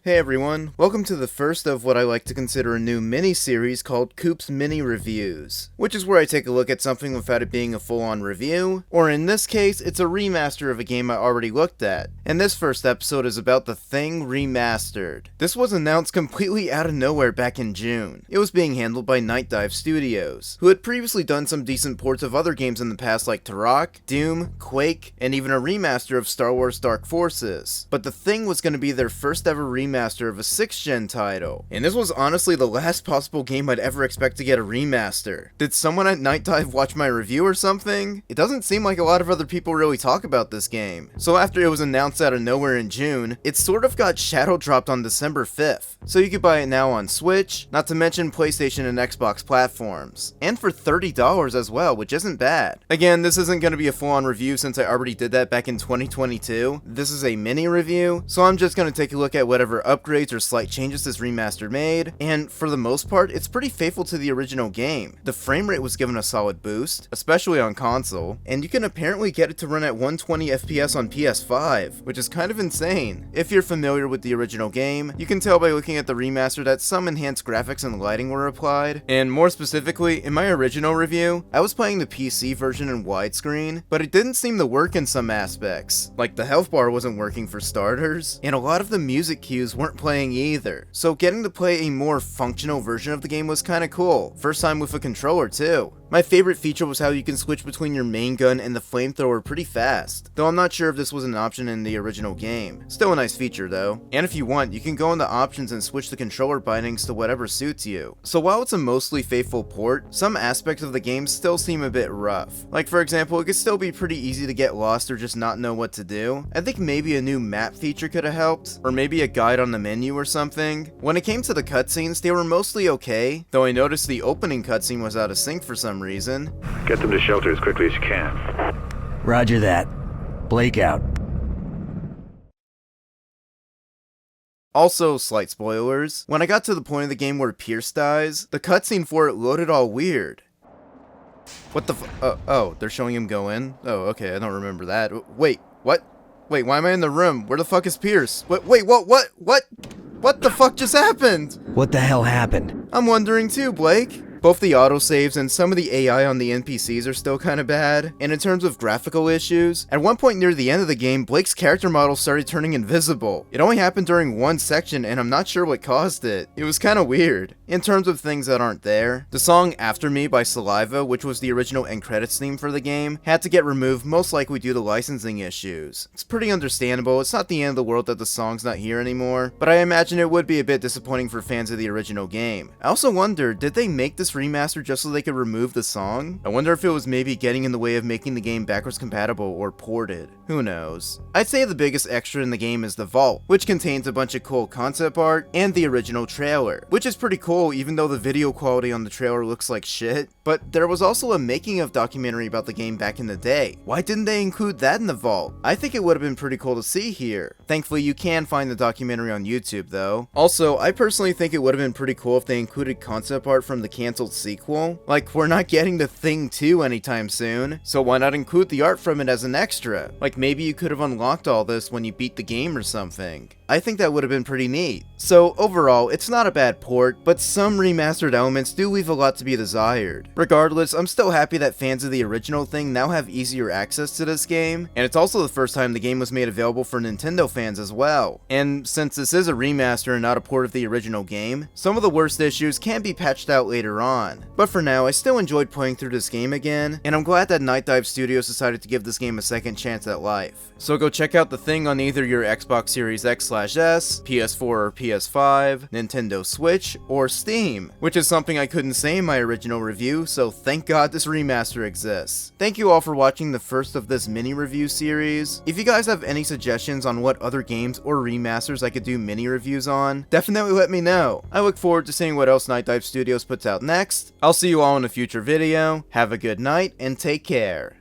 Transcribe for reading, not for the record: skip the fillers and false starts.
Hey everyone, welcome to the first of what I like to consider a new mini-series called Coop's Mini Reviews, which is where I take a look at something without it being a full-on review, or in this case, it's a remaster of a game I already looked at, and this first episode is about The Thing Remastered. This was announced completely out of nowhere back in June. It was being handled by Night Dive Studios, who had previously done some decent ports of other games in the past like Turok, Doom, Quake, and even a remaster of Star Wars Dark Forces, but The Thing was going to be their first ever remaster of a 6th gen title, and this was honestly the last possible game I'd ever expect to get a remaster. Did someone at Night Dive watch my review or something? It doesn't seem like a lot of other people really talk about this game. So after it was announced out of nowhere in June, it sort of got shadow dropped on December 5th, so you could buy it now on Switch, not to mention PlayStation and Xbox platforms, and for $30 as well, which isn't bad. Again, this isn't going to be a full-on review since I already did that back in 2022. This is a mini review, so I'm just going to take a look at whatever upgrades or slight changes this remaster made, and for the most part, it's pretty faithful to the original game. The frame rate was given a solid boost, especially on console, and you can apparently get it to run at 120 FPS on PS5, which is kind of insane. If you're familiar with the original game, you can tell by looking at the remaster that some enhanced graphics and lighting were applied, and more specifically, in my original review, I was playing the PC version in widescreen, but it didn't seem to work in some aspects. Like the health bar wasn't working for starters, and a lot of the music cues weren't playing either, so getting to play a more functional version of the game was kinda cool. First time with a controller too. My favorite feature was how you can switch between your main gun and the flamethrower pretty fast, though I'm not sure if this was an option in the original game. Still a nice feature though. And if you want, you can go into options and switch the controller bindings to whatever suits you. So while it's a mostly faithful port, some aspects of the game still seem a bit rough. Like for example, it could still be pretty easy to get lost or just not know what to do. I think maybe a new map feature could have helped, or maybe a guide on the menu or something. When it came to the cutscenes, they were mostly okay, though I noticed the opening cutscene was out of sync for some reason. Get them to shelter as quickly as you can. Roger that. Blake out. Also, slight spoilers, when I got to the point of the game where Pierce dies, the cutscene for it loaded all weird. What the oh, they're showing him go in? Oh, okay, I don't remember that. Wait, what? Wait, why am I in the room? Where the fuck is Pierce? Wait, what? What the fuck just happened? What the hell happened? I'm wondering too, Blake. Both the autosaves and some of the AI on the NPCs are still kinda bad, and in terms of graphical issues, at one point near the end of the game, Blake's character model started turning invisible. It only happened during one section, and I'm not sure what caused it. It was kinda weird. In terms of things that aren't there, the song After Me by Saliva, which was the original end credits theme for the game, had to get removed most likely due to licensing issues. It's pretty understandable, it's not the end of the world that the song's not here anymore, but I imagine it would be a bit disappointing for fans of the original game. I also wonder, did they make this remaster just so they could remove the song? I wonder if it was maybe getting in the way of making the game backwards compatible or ported. Who knows? I'd say the biggest extra in the game is the vault, which contains a bunch of cool concept art and the original trailer, which is pretty cool even though the video quality on the trailer looks like shit. But there was also a making of documentary about the game back in the day. Why didn't they include that in the vault? I think it would have been pretty cool to see here. Thankfully you can find the documentary on YouTube though. Also, I personally think it would have been pretty cool if they included concept art from the canceled sequel. Like, we're not getting The Thing 2 anytime soon, so why not include the art from it as an extra? Like, maybe you could have unlocked all this when you beat the game or something. I think that would have been pretty neat. So overall, it's not a bad port, but some remastered elements do leave a lot to be desired. Regardless, I'm still happy that fans of the original Thing now have easier access to this game, and it's also the first time the game was made available for Nintendo fans as well. And since this is a remaster and not a port of the original game, some of the worst issues can be patched out later on. But for now, I still enjoyed playing through this game again, and I'm glad that Night Dive Studios decided to give this game a second chance at life. So go check out The Thing on either your Xbox Series X/S, PS4 or PS5, Nintendo Switch, or Steam, which is something I couldn't say in my original review, so thank God this remaster exists. Thank you all for watching the first of this mini review series. If you guys have any suggestions on what other games or remasters I could do mini reviews on, definitely let me know. I look forward to seeing what else Night Dive Studios puts out next. I'll see you all in a future video. Have a good night and take care.